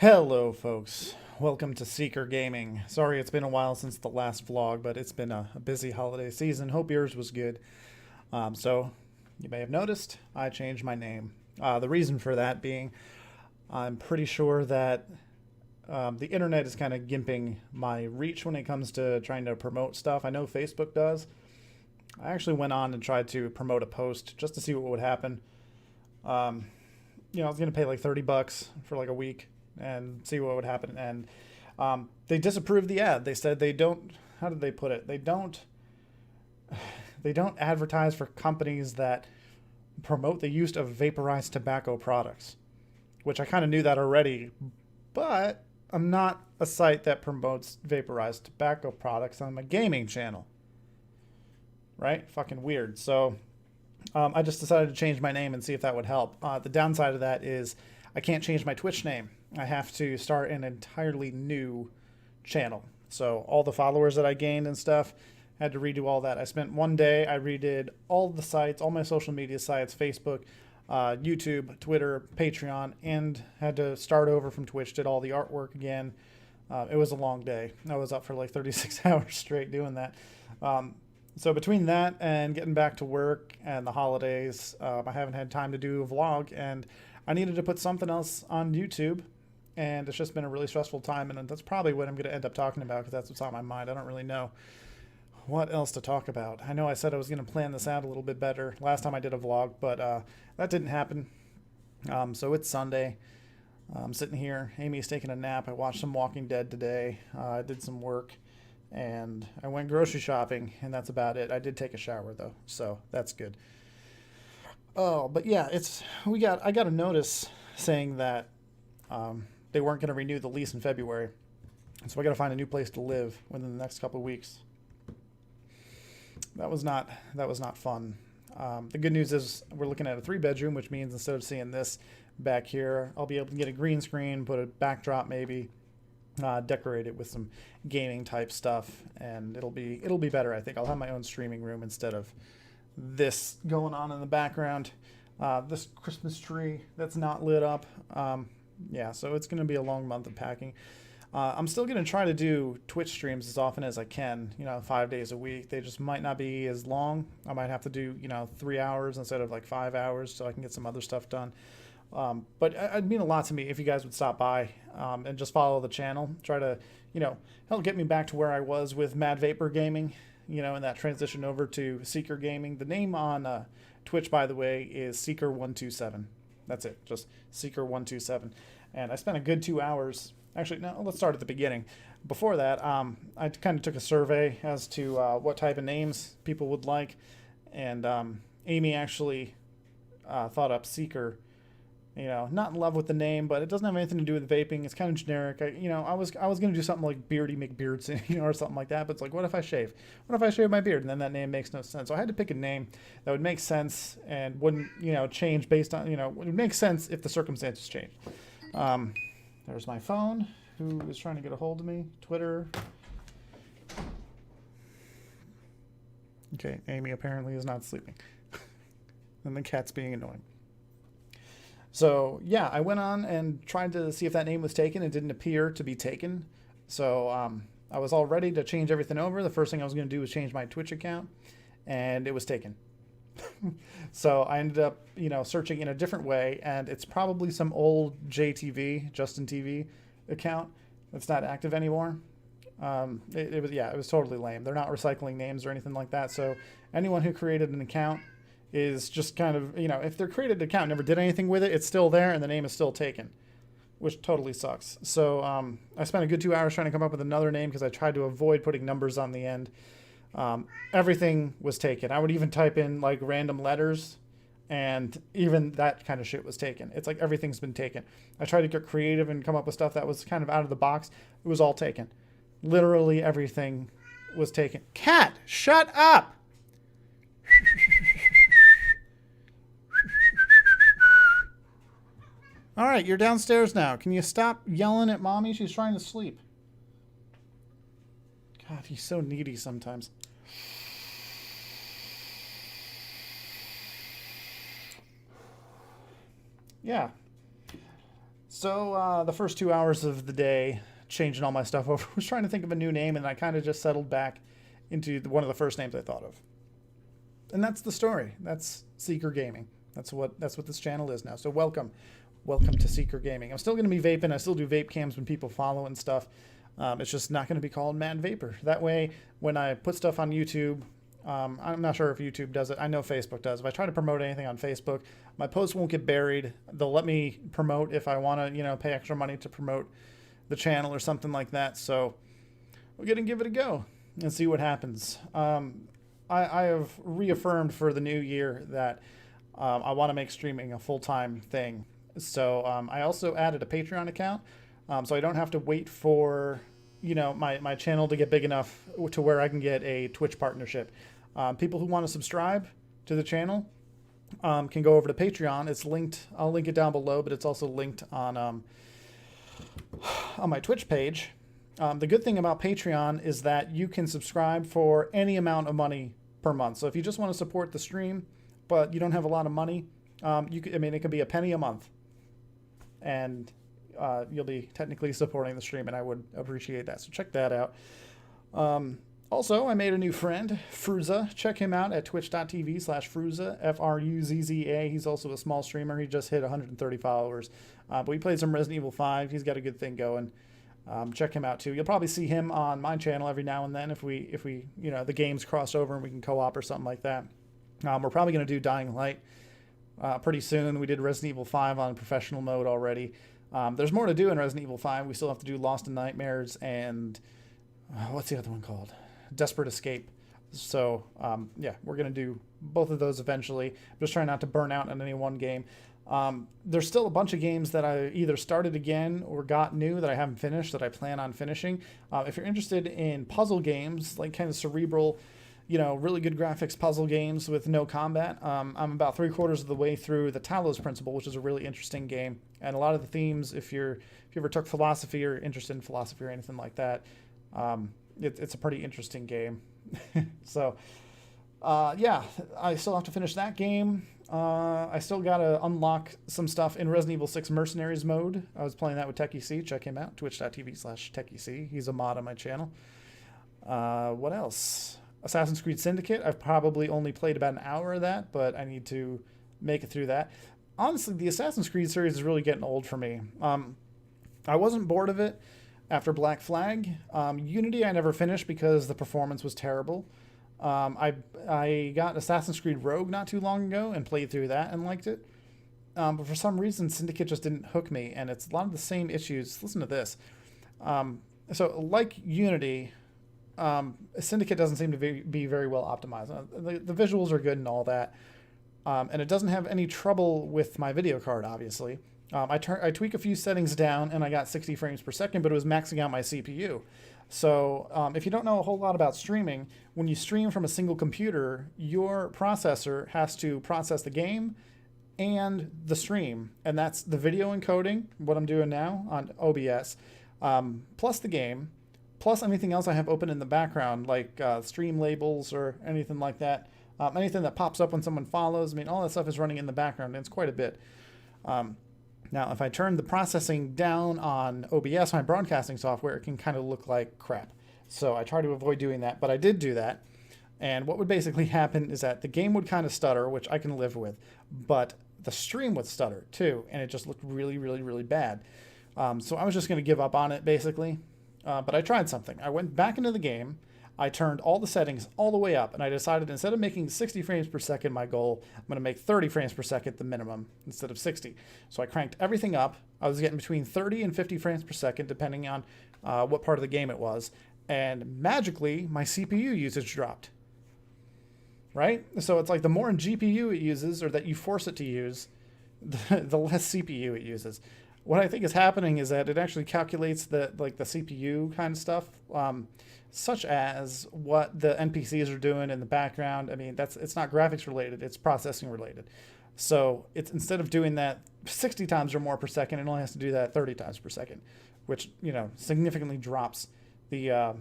Hello, folks. Welcome to Seeker Gaming. Sorry it's been a while since the last vlog, but it's been a busy holiday season. Hope yours was good. So, you may have noticed, I changed my name. The reason for that being, I'm pretty sure that the internet is kind of gimping my reach when it comes to trying to promote stuff. I know Facebook does. I actually went on and tried to promote a post just to see what would happen. I was going to pay like $30 for like a week and see what would happen. And they disapproved the ad. They said they don't. How did they put it? They don't. They don't advertise for companies that promote the use of vaporized tobacco products, which I kind of knew that already. But I'm not a site that promotes vaporized tobacco products. I'm a gaming channel, right? Fucking weird. So I just decided to change my name and see if that would help. The downside of that is I can't change my Twitch name. I have to start an entirely new channel. So all the followers that I gained and stuff, had to redo all that. I spent one day, I redid all the sites, all my social media sites, Facebook, YouTube, Twitter, Patreon, and had to start over from Twitch, did all the artwork again. It was a long day. I was up for like 36 hours straight doing that. So between that and getting back to work and the holidays, I haven't had time to do a vlog, and I needed to put something else on YouTube, and it's just been a really stressful time, and that's probably what I'm going to end up talking about because that's what's on my mind. I don't really know what else to talk about. I know I said I was going to plan this out a little bit better last time I did a vlog, but that didn't happen. So it's Sunday. I'm sitting here. Amy's taking a nap. I watched some Walking Dead today. I did some work, and I went grocery shopping, and that's about it. I did take a shower though, so that's good. Oh, but yeah, I got a notice saying that they weren't going to renew the lease in February, so I got to find a new place to live within the next couple of weeks. That was not fun. The good news is we're looking at a 3-bedroom, which means instead of seeing this back here, I'll be able to get a green screen, put a backdrop maybe, decorate it with some gaming type stuff, and it'll be better. I think I'll have my own streaming room instead of this going on in the background. This Christmas tree that's not lit up. Yeah, so it's going to be a long month of packing. I'm still going to try to do Twitch streams as often as I can, 5 days a week. They just might not be as long. I might have to do, 3 hours instead of like 5 hours so I can get some other stuff done. But it'd mean a lot to me if you guys would stop by and just follow the channel. Try to, help get me back to where I was with Mad Vapor Gaming, and that transition over to Seeker Gaming. The name on Twitch, by the way, is Seeker127. That's it, just Seeker127. And I spent a good 2 hours. Actually, no, let's start at the beginning. Before that, I kind of took a survey as to what type of names people would like. And Amy actually thought up Seeker. Not in love with the name, but it doesn't have anything to do with vaping. It's kind of generic. I was going to do something like Beardy McBeardson, or something like that. But it's like, what if I shave? What if I shave my beard? And then that name makes no sense. So I had to pick a name that would make sense and wouldn't, change based on, it would make sense if the circumstances changed. There's my phone. Who is trying to get a hold of me? Twitter. Okay, Amy apparently is not sleeping. And the cat's being annoying. So, yeah, I went on and tried to see if that name was taken. It didn't appear to be taken. So, I was all ready to change everything over. The first thing I was going to do was change my Twitch account, and it was taken. So I ended up, searching in a different way, and it's probably some old JTV, Justin TV account that's not active anymore. It was totally lame. They're not recycling names or anything like that. So anyone who created an account is just kind of, if their created account never did anything with it, it's still there and the name is still taken, which totally sucks. So I spent a good 2 hours trying to come up with another name because I tried to avoid putting numbers on the end. Everything was taken. I would even type in like random letters, and even that kind of shit was taken. It's like everything's been taken. I tried to get creative and come up with stuff that was kind of out of the box. It was all taken. Literally everything was taken. Cat, shut up! All right, you're downstairs now. Can you stop yelling at mommy? She's trying to sleep. God, he's so needy sometimes. Yeah. So the first 2 hours of the day, changing all my stuff over, was trying to think of a new name, and I kind of just settled back into one of the first names I thought of. And that's the story. That's Seeker Gaming. That's what this channel is now. So welcome to Seeker Gaming. I'm still going to be vaping. I still do vape cams when people follow and stuff. It's just not going to be called Mad Vapor. That way, when I put stuff on YouTube, I'm not sure if YouTube does it. I know Facebook does. If I try to promote anything on Facebook, my posts won't get buried. They'll let me promote if I want to, pay extra money to promote the channel or something like that. So we're going to give it a go and see what happens. I have reaffirmed for the new year that I want to make streaming a full-time thing. So I also added a Patreon account, so I don't have to wait for my channel to get big enough to where I can get a Twitch partnership. People who want to subscribe to the channel can go over to Patreon. It's linked. I'll link it down below, but it's also linked on my Twitch page. The good thing about Patreon is that you can subscribe for any amount of money per month. So if you just want to support the stream, but you don't have a lot of money, it could be a penny a month, and you'll be technically supporting the stream, and I would appreciate that. So check that out. Also, I made a new friend, Fruzza. Check him out at twitch.tv/Fruzza, Fruzza. He's also a small streamer. He just hit 130 followers. But we played some Resident Evil 5. He's got a good thing going. Check him out too. You'll probably see him on my channel every now and then if we the games cross over and we can co-op or something like that. We're probably going to do Dying Light pretty soon. We did Resident Evil 5 on professional mode already. There's more to do in Resident Evil 5. We still have to do Lost in Nightmares and what's the other one called? Desperate Escape. So yeah, we're going to do both of those eventually. I'm just trying not to burn out on any one game. There's still a bunch of games that I either started again or got new that I haven't finished that I plan on finishing. If you're interested in puzzle games, like kind of cerebral, really good graphics puzzle games with no combat, I'm about 3/4 of the way through the Talos Principle, which is a really interesting game. And a lot of the themes, if you ever took philosophy or interested in philosophy or anything like that, it's a pretty interesting game. So yeah, I still have to finish that game. I still got to unlock some stuff in Resident Evil 6 Mercenaries mode. I was playing that with Techie C. Check him out, twitch.tv/Techie C. He's a mod on my channel. What else? Assassin's Creed Syndicate. I've probably only played about an hour of that, but I need to make it through that. Honestly, the Assassin's Creed series is really getting old for me. I wasn't bored of it after Black Flag. Unity I never finished because the performance was terrible. I got Assassin's Creed Rogue not too long ago and played through that and liked it. But for some reason, Syndicate just didn't hook me, and it's a lot of the same issues. Listen to this. So like Unity, Syndicate doesn't seem to be very well optimized. The visuals are good and all that, and it doesn't have any trouble with my video card, obviously. I tweak a few settings down, and I got 60 frames per second, but it was maxing out my CPU. So if you don't know a whole lot about streaming, when you stream from a single computer, your processor has to process the game and the stream, and that's the video encoding, what I'm doing now on OBS, plus the game, plus anything else I have open in the background, like stream labels or anything like that. Anything that pops up when someone follows. All that stuff is running in the background, and it's quite a bit. Now, if I turn the processing down on OBS, my broadcasting software, it can kind of look like crap. So I try to avoid doing that, but I did do that. And what would basically happen is that the game would kind of stutter, which I can live with, but the stream would stutter too, and it just looked really, really, really bad. So I was just going to give up on it, basically. But I tried something. I went back into the game. I turned all the settings all the way up, and I decided instead of making 60 frames per second my goal, I'm going to make 30 frames per second the minimum instead of 60. So I cranked everything up. I was getting between 30 and 50 frames per second, depending on what part of the game it was. And magically, my CPU usage dropped. Right? So it's like the more GPU it uses, or that you force it to use, the less CPU it uses. What I think is happening is that it actually calculates the CPU kind of stuff, such as what the NPCs are doing in the background. It's not graphics related, it's processing related. So it's instead of doing that 60 times or more per second, it only has to do that 30 times per second, which significantly drops the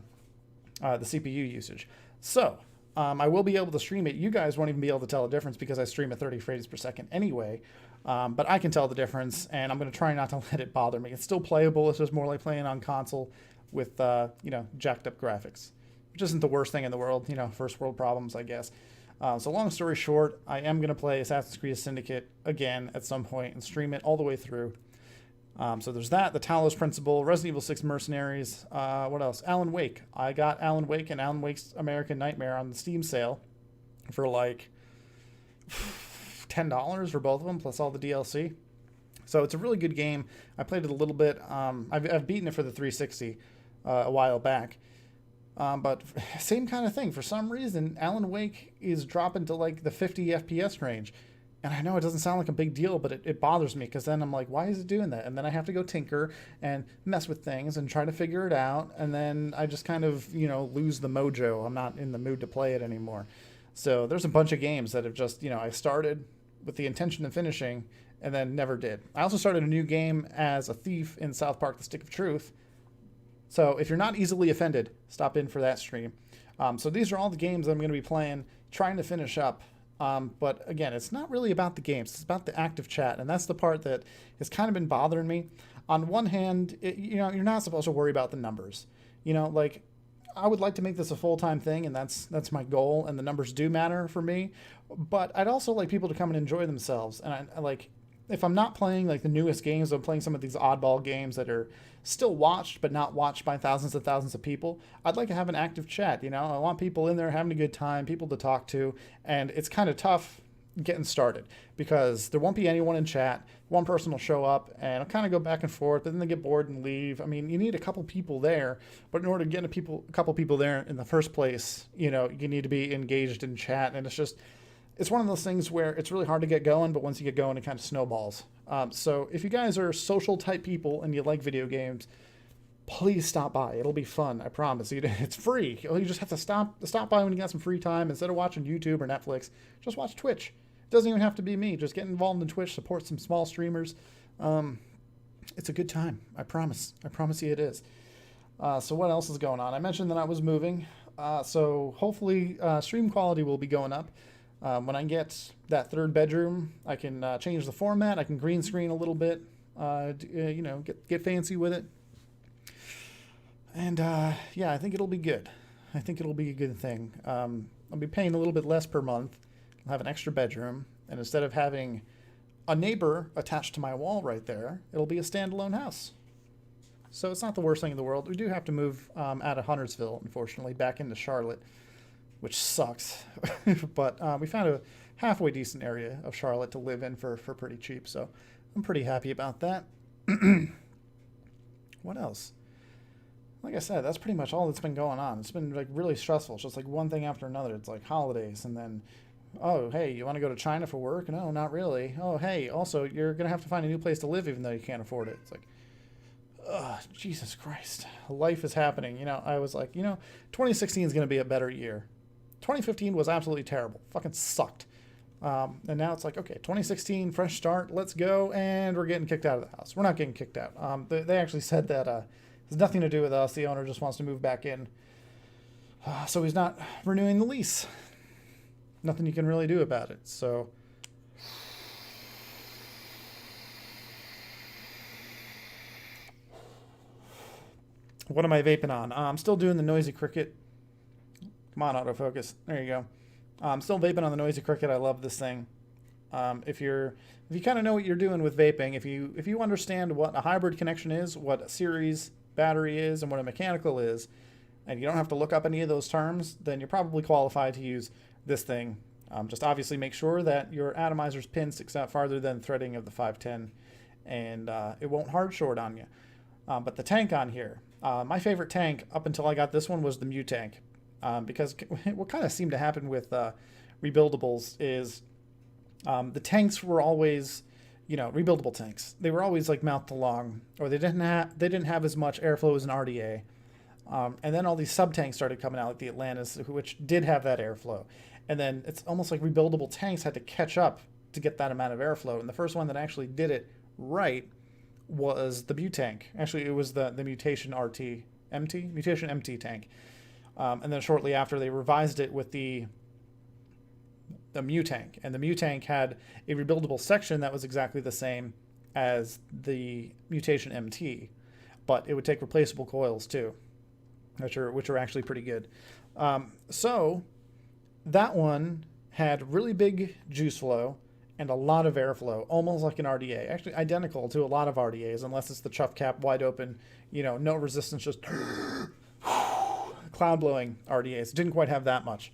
CPU usage. So I will be able to stream it. You guys won't even be able to tell the difference because I stream at 30 frames per second anyway. But I can tell the difference, and I'm going to try not to let it bother me. It's still playable. It's just more like playing on console with, jacked up graphics, which isn't the worst thing in the world. First world problems, I guess. So long story short, I am going to play Assassin's Creed Syndicate again at some point and stream it all the way through. So there's that, the Talos Principle, Resident Evil 6 Mercenaries, what else? Alan Wake. I got Alan Wake and Alan Wake's American Nightmare on the Steam sale for like $10 for both of them, plus all the DLC. So it's a really good game. I played it a little bit. I've beaten it for the 360 a while back. But same kind of thing. For some reason, Alan Wake is dropping to like the 50 FPS range. And I know it doesn't sound like a big deal, but it bothers me because then I'm like, why is it doing that? And then I have to go tinker and mess with things and try to figure it out. And then I just kind of, lose the mojo. I'm not in the mood to play it anymore. So there's a bunch of games that have just, I started with the intention of finishing and then never did. I also started a new game as a thief in South Park: The Stick of Truth. So if you're not easily offended, stop in for that stream. So these are all the games that I'm going to be playing, trying to finish up. But again, it's not really about the games. It's about the active chat. And that's the part that has kind of been bothering me. On one hand, you're not supposed to worry about the numbers. I would like to make this a full-time thing, and that's my goal. And the numbers do matter for me. But I'd also like people to come and enjoy themselves. And I like, if I'm not playing like the newest games, I'm playing some of these oddball games that are still watched, but not watched by thousands and thousands of people. I'd like to have an active chat. I want people in there having a good time, people to talk to. And it's kind of tough getting started because there won't be anyone in chat. One person will show up and it'll kind of go back and forth, but then they get bored and leave. I mean, you need a couple people there, but in order to get a couple people there in the first place, you need to be engaged in chat. And it's one of those things where it's really hard to get going, but once you get going, it kind of snowballs. So if you guys are social type people and you like video games, please stop by. It'll be fun. I promise. It's free. You just have to stop by when you got some free time. Instead of watching YouTube or Netflix, just watch Twitch. It doesn't even have to be me. Just get involved in Twitch, support some small streamers. It's a good time. I promise. I promise you it is. So what else is going on? I mentioned that I was moving. So hopefully stream quality will be going up. When I get that third bedroom, I can change the format. I can green screen a little bit, get fancy with it. And I think it'll be good. I think it'll be a good thing. I'll be paying a little bit less per month. I'll have an extra bedroom. And instead of having a neighbor attached to my wall right there, it'll be a standalone house. So it's not the worst thing in the world. We do have to move out of Huntersville, unfortunately, back into Charlotte, which sucks. But we found a halfway decent area of Charlotte to live in for pretty cheap. So I'm pretty happy about that. What else? Like I said, that's pretty much all that's been going on. It's been like really stressful. It's just like one thing after another. It's like holidays and then, oh, hey, you want to go to China for work? No, not really. Oh, hey, also, you're going to have to find a new place to live even though you can't afford it. It's like, Jesus Christ. Life is happening. I was like, 2016 is going to be a better year. 2015 was absolutely terrible. Fucking sucked. And now it's like, okay, 2016, fresh start, let's go, and we're getting kicked out of the house. We're not getting kicked out. They actually said that it's nothing to do with us. The owner just wants to move back in. So he's not renewing the lease. Nothing you can really do about it. So what am I vaping on? I'm still doing the Noisy Cricket. Come on, autofocus. There you go. I'm still vaping on the Noisy Cricket. I love this thing. If you kind of know what you're doing with vaping, if you understand what a hybrid connection is, what a series battery is, and what a mechanical is, and you don't have to look up any of those terms, then you're probably qualified to use this thing. Just obviously make sure that your atomizer's pin sticks out farther than threading of the 510, and it won't hard short on you. But the tank on here, my favorite tank up until I got this one was the Mu tank. Because what kind of seemed to happen with rebuildables is the tanks were always, rebuildable tanks. They were always like mouthed along, or they didn't have as much airflow as an RDA. And then all these sub tanks started coming out, like the Atlantis, which did have that airflow. And then it's almost like rebuildable tanks had to catch up to get that amount of airflow. And the first one that actually did it right was the Bu tank. Actually, it was the Mutation MT tank. And then shortly after, they revised it with the the Mu tank, and the Mu tank had a rebuildable section that was exactly the same as the Mutation MT, but it would take replaceable coils too, which are actually pretty good. So that one had really big juice flow and a lot of airflow, almost like an RDA, actually identical to a lot of RDAs, unless it's the chuff cap wide open, no resistance, just cloud blowing RDAs. It didn't quite have that much.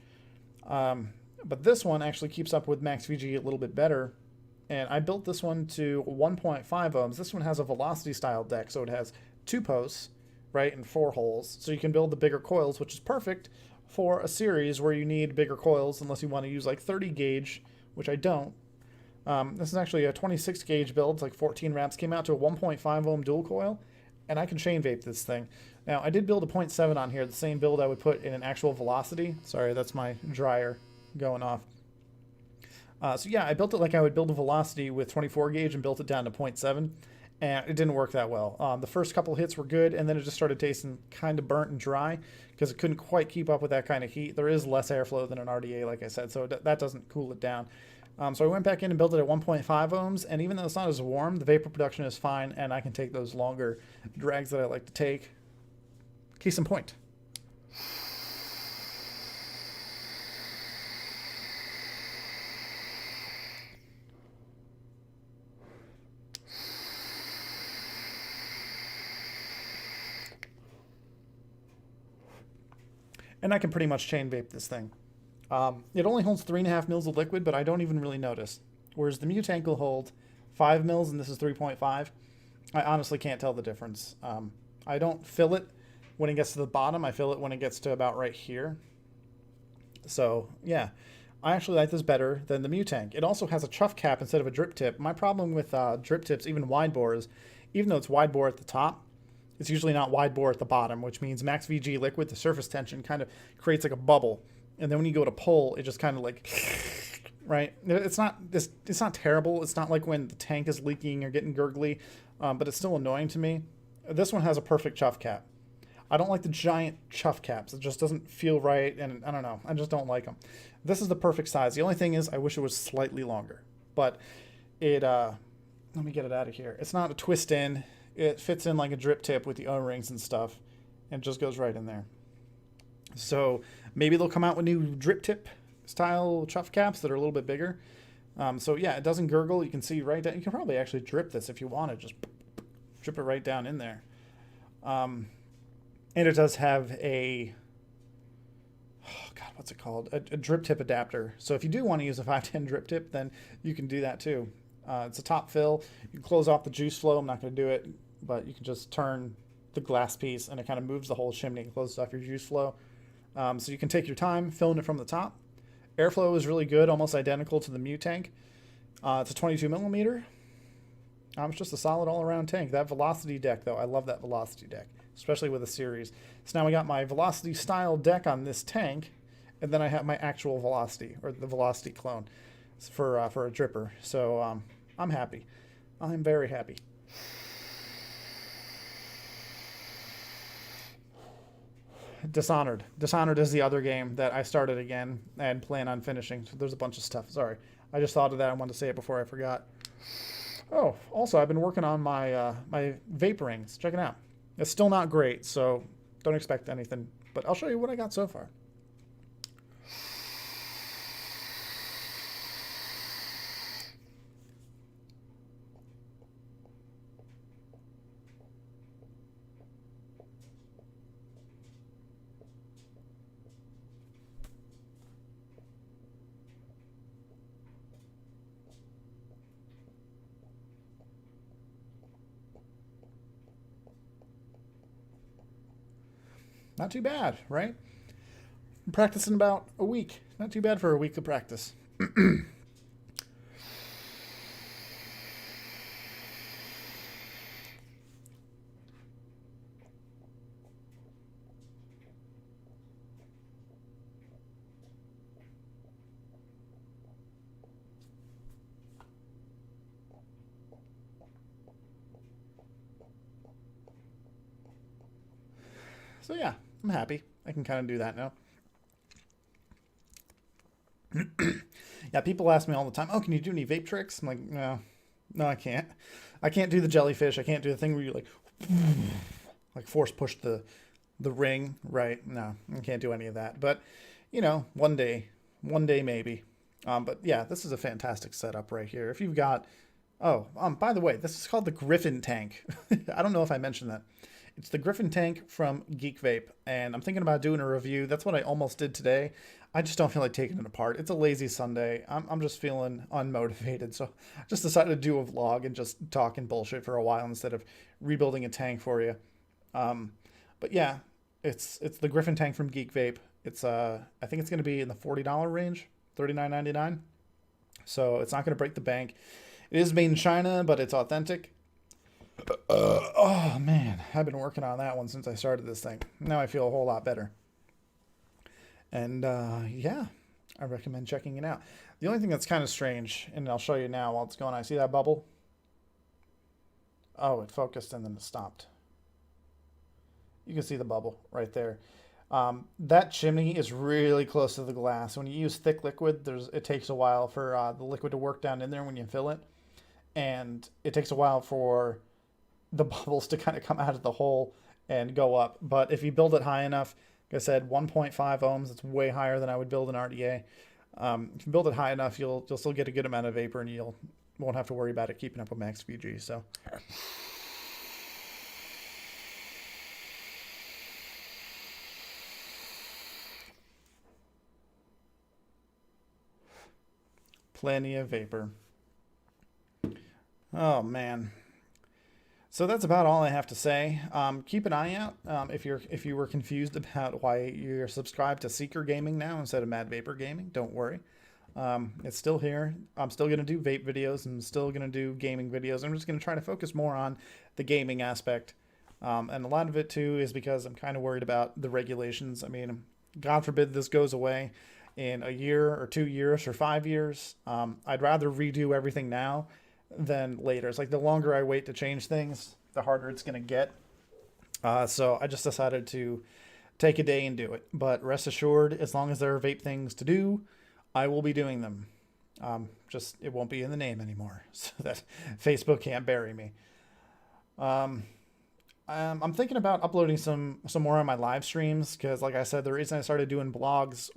But this one actually keeps up with max VG a little bit better. And I built this one to 1.5 ohms. This one has a velocity style deck, so it has 2 posts, right, and 4 holes. So you can build the bigger coils, which is perfect for a series where you need bigger coils, unless you want to use like 30 gauge, which I don't. This is actually a 26 gauge build. It's like 14 wraps. Came out to a 1.5 ohm dual coil, and I can chain vape this thing. Now, I did build a 0.7 on here, the same build I would put in an actual velocity. Sorry, that's my dryer going off. So yeah, I built it like I would build a velocity with 24 gauge and built it down to 0.7, and it didn't work that well. The first couple hits were good, and then it just started tasting kind of burnt and dry because it couldn't quite keep up with that kind of heat. There is less airflow than an RDA, like I said, so that doesn't cool it down. So I went back in and built it at 1.5 ohms, and even though it's not as warm, the vapor production is fine, and I can take those longer drags that I like to take. Case in point. And I can pretty much chain vape this thing. It only holds 3.5 mils of liquid, but I don't even really notice. Whereas the Mu tank will hold 5 mils, and this is 3.5. I honestly can't tell the difference. I don't fill it when it gets to the bottom. I fill it when it gets to about right here. So, yeah. I actually like this better than the Mu tank. It also has a chuff cap instead of a drip tip. My problem with drip tips, even wide bore, is even though it's wide bore at the top, it's usually not wide bore at the bottom, which means max VG liquid, the surface tension, kind of creates like a bubble. And then when you go to pull, it just kind of like, right? It's not terrible. It's not like when the tank is leaking or getting gurgly, but it's still annoying to me. This one has a perfect chuff cap. I don't like the giant chuff caps. It just doesn't feel right, and I don't know. I just don't like them. This is the perfect size. The only thing is I wish it was slightly longer. But it, let me get it out of here. It's not a twist in. It fits in like a drip tip with the O-rings and stuff, and just goes right in there. So maybe they'll come out with new drip tip style chuff caps that are a little bit bigger. So yeah, it doesn't gurgle. You can see right down. You can probably actually drip this if you wanted. Just drip it right down in there. And it does have a, oh God, what's it called? A drip tip adapter. So if you do want to use a 510 drip tip, then you can do that too. It's a top fill. You can close off the juice flow. I'm not going to do it, but you can just turn the glass piece and it kind of moves the whole chimney and closes off your juice flow. So you can take your time filling it from the top. Airflow is really good, almost identical to the Mu tank. It's a 22 millimeter. It's just a solid all-around tank. That velocity deck, though, I love that velocity deck, especially with a series. So now we got my velocity style deck on this tank, and then I have my actual velocity, or the velocity clone, for a dripper. So I'm happy. I'm very happy. Dishonored. Dishonored is the other game that I started again and plan on finishing. So there's a bunch of stuff. Sorry. I just thought of that. I wanted to say it before I forgot. Oh, also, I've been working on my my vape rings. Check it out. It's still not great, so don't expect anything. But I'll show you what I got so far. Not too bad, right? I'm practicing about a week. Not too bad for a week of practice. So yeah, I'm happy. I can kind of do that now. Yeah, people ask me all the time, oh, can you do any vape tricks? I'm like, no, I can't. I can't do the jellyfish. I can't do the thing where you like force push the ring. Right? No, I can't do any of that. But one day maybe. But yeah, this is a fantastic setup right here. If you've got, oh, by the way, this is called the Griffin tank. I don't know if I mentioned that. It's the Griffin tank from Geek Vape, and I'm thinking about doing a review. That's what I almost did today. I just don't feel like taking it apart. It's a lazy Sunday. I'm just feeling unmotivated, so I just decided to do a vlog and just talk and bullshit for a while instead of rebuilding a tank for you. But yeah, it's the Griffin tank from Geek Vape. It's I think it's going to be in the $40 range, $39.99. So it's not going to break the bank. It is made in China, but it's authentic. Oh man, I've been working on that one since I started this thing. Now I feel a whole lot better. And yeah, I recommend checking it out. The only thing that's kind of strange, and I'll show you now while it's going on. See that bubble? Oh, it focused and then it stopped. You can see the bubble right there. That chimney is really close to the glass. When you use thick liquid, it takes a while for the liquid to work down in there when you fill it. And it takes a while for the bubbles to kind of come out of the hole and go up. But if you build it high enough, like I said, 1.5 ohms, it's way higher than I would build an RDA. If you build it high enough, you'll still get a good amount of vapor, and you won't have to worry about it keeping up with max VG. So plenty of vapor. Oh man. So that's about all I have to say. Keep an eye out if you were confused about why you're subscribed to Seeker Gaming now instead of Mad Vapor Gaming. Don't worry, it's still here. I'm still gonna do vape videos. I'm still gonna do gaming videos. I'm just gonna try to focus more on the gaming aspect, and a lot of it too is because I'm kind of worried about the regulations. I mean, God forbid this goes away in a year or 2 years or 5 years. I'd rather redo everything now than later. It's like the longer I wait to change things, the harder it's going to get. So I just decided to take a day and do it. But rest assured, as long as there are vape things to do, I will be doing them. Just it won't be in the name anymore, so that Facebook can't bury me. I'm thinking about uploading some more on my live streams because, like I said, the reason I started doing blogs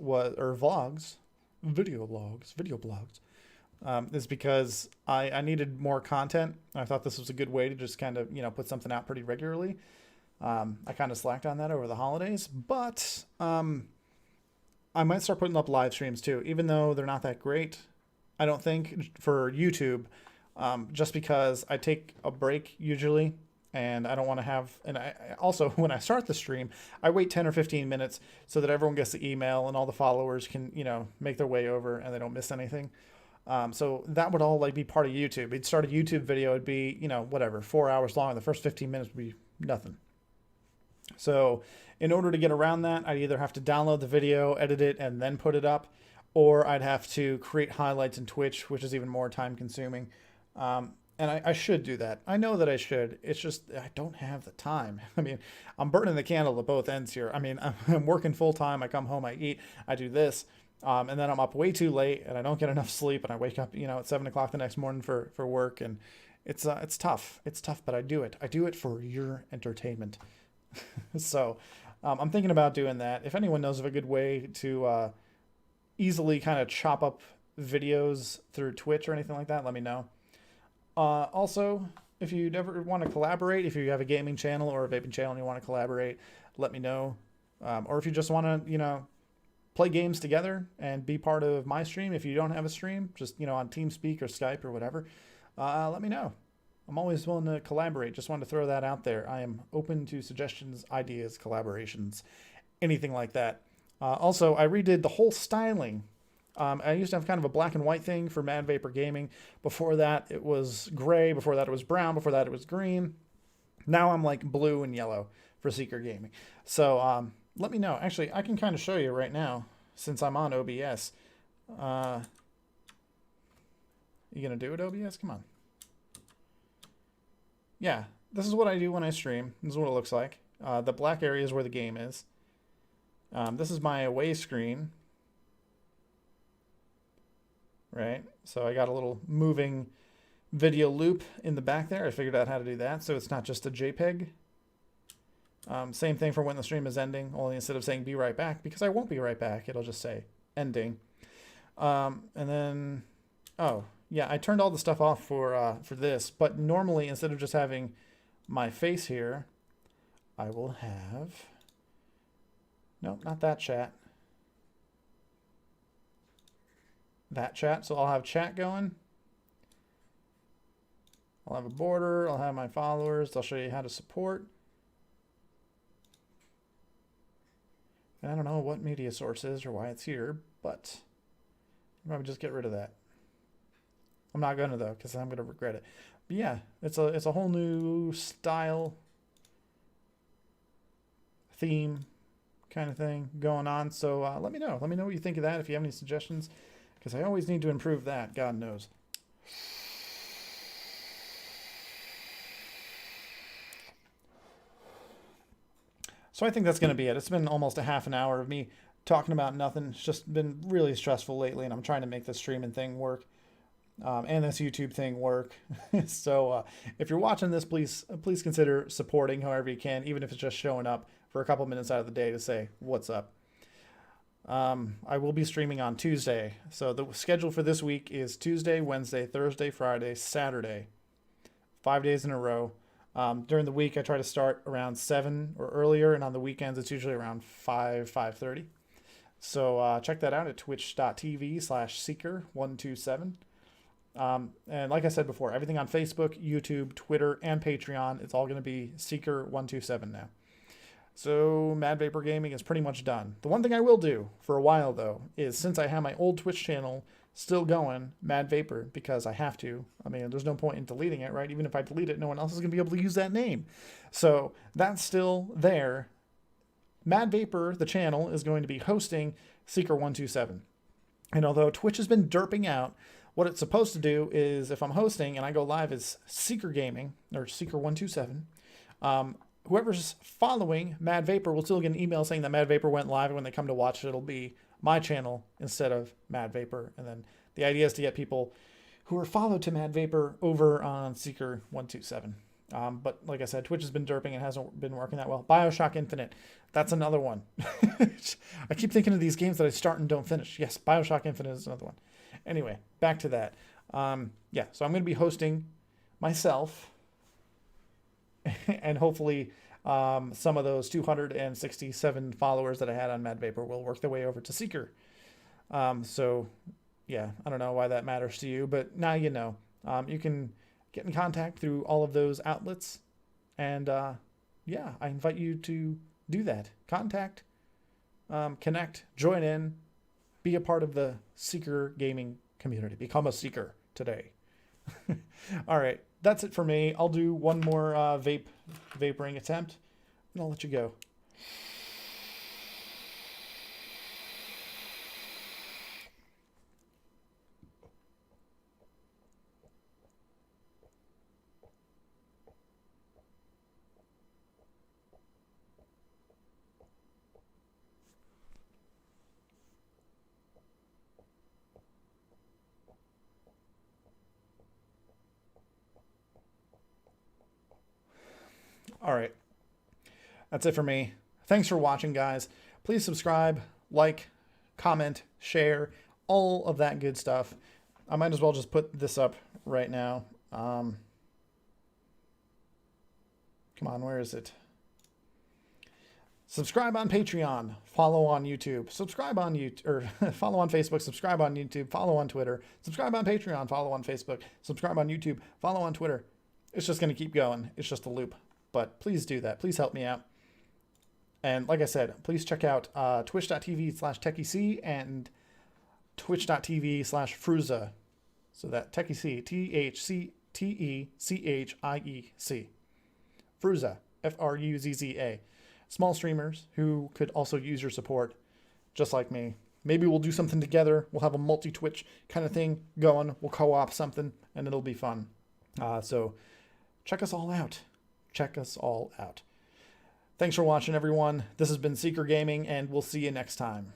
video blogs, is because I needed more content. I thought this was a good way to just kind of, put something out pretty regularly. I kind of slacked on that over the holidays, but I might start putting up live streams too, even though they're not that great, I don't think, for YouTube, just because I take a break usually. And I don't want to have, and I also, when I start the stream, I wait 10 or 15 minutes so that everyone gets the email and all the followers can, make their way over and they don't miss anything. So that would all be part of YouTube. It'd start a YouTube video. It'd be, whatever, 4 hours long. The first 15 minutes would be nothing. So in order to get around that, I'd either have to download the video, edit it, and then put it up, or I'd have to create highlights in Twitch, which is even more time consuming. And I should do that. I know that I should. It's just I don't have the time. I mean, I'm burning the candle at both ends here. I mean, I'm working full time. I come home, I eat, I do this, and then I'm up way too late, and I don't get enough sleep, and I wake up, at 7 o'clock the next morning for work, and it's tough. It's tough, but I do it. I do it for your entertainment. So I'm thinking about doing that. If anyone knows of a good way to easily kind of chop up videos through Twitch or anything like that, let me know. Also, if you ever want to collaborate, if you have a gaming channel or a vaping channel and you want to collaborate, let me know. Or if you just want to, play games together and be part of my stream, if you don't have a stream, just, on TeamSpeak or Skype or whatever, let me know. I'm always willing to collaborate. Just wanted to throw that out there. I am open to suggestions, ideas, collaborations, anything like that. Also, I redid the whole styling. I used to have kind of a black and white thing for Mad Vapor Gaming. Before that, it was gray. Before that, it was brown. Before that, it was green. Now I'm like blue and yellow for Seeker Gaming. So let me know. Actually, I can kind of show you right now since I'm on OBS. You going to do it, OBS? Come on. Yeah, this is what I do when I stream. This is what it looks like. The black area is where the game is. This is my away screen. right? So I got a little moving video loop in the back there. I figured out how to do that, so it's not just a JPEG. Same thing for when the stream is ending, only instead of saying be right back, because I won't be right back, it'll just say ending. And then, oh, yeah, I turned all the stuff off for this, but normally instead of just having my face here, I will have, nope, not that chat. That chat, so I'll have chat going. I'll have a border, I'll have my followers, I'll show you how to support. And I don't know what media source is or why it's here, but I'll probably just get rid of that. I'm not gonna though, because I'm gonna regret it. But yeah, it's a whole new style, theme, kind of thing going on. So let me know. Let me know what you think of that if you have any suggestions, because I always need to improve that. God knows. So I think that's going to be it. It's been almost a half an hour of me talking about nothing. It's just been really stressful lately, and I'm trying to make this streaming thing work, and this YouTube thing work. So if you're watching this, please consider supporting however you can, even if it's just showing up for a couple minutes out of the day to say what's up. I will be streaming on Tuesday. So the schedule for this week is Tuesday, Wednesday, Thursday, Friday, Saturday. 5 days in a row. During the week, I try to start around 7 or earlier, and on the weekends, it's usually around 5:30. So check that out at twitch.tv/seeker127. And like I said before, everything on Facebook, YouTube, Twitter, and Patreon, it's all going to be Seeker127 now. So Mad Vapor Gaming is pretty much done. The one thing I will do for a while, though, is since I have my old Twitch channel still going, Mad Vapor, because I have to. I mean, there's no point in deleting it, right? Even if I delete it, no one else is going to be able to use that name. So that's still there. Mad Vapor, the channel, is going to be hosting Seeker127. And although Twitch has been derping out, what it's supposed to do is if I'm hosting and I go live as Seeker Gaming, or Seeker127, whoever's following Mad Vapor will still get an email saying that Mad Vapor went live, and when they come to watch it, it'll be my channel instead of Mad Vapor. And then the idea is to get people who are followed to Mad Vapor over on Seeker127. But like I said, Twitch has been derping and hasn't been working that well. BioShock Infinite, that's another one. I keep thinking of these games that I start and don't finish. Yes, BioShock Infinite is another one. Anyway, back to that. Yeah, so I'm going to be hosting myself, and hopefully some of those 267 followers that I had on Mad Vapor will work their way over to Seeker. So yeah, I don't know why that matters to you, but now you know. You can get in contact through all of those outlets, and yeah, I invite you to do that. Contact, connect, join in, be a part of the Seeker gaming community. Become a Seeker today. All right, that's it for me. I'll do one more vaporing attempt, and I'll let you go. All right, that's it for me. Thanks for watching, guys. Please subscribe, like, comment, share, all of that good stuff. I might as well just put this up right now. Come on, where is it? Subscribe on Patreon, follow on YouTube, subscribe on YouTube, or follow on Facebook, subscribe on YouTube, follow on Twitter, subscribe on Patreon, follow on Facebook, subscribe on YouTube, follow on Twitter. It's just going to keep going. It's just a loop. But please do that. Please help me out. And like I said, please check out twitch.tv/TechieC and twitch.tv/Fruza. So that TechieC, THCTECHIEC. Fruza, FRUZZA. Small streamers who could also use your support, just like me. Maybe we'll do something together. We'll have a multi-Twitch kind of thing going. We'll co-op something, and it'll be fun. So check us all out. Check us all out. Thanks for watching, everyone. This has been Seeker Gaming, and we'll see you next time.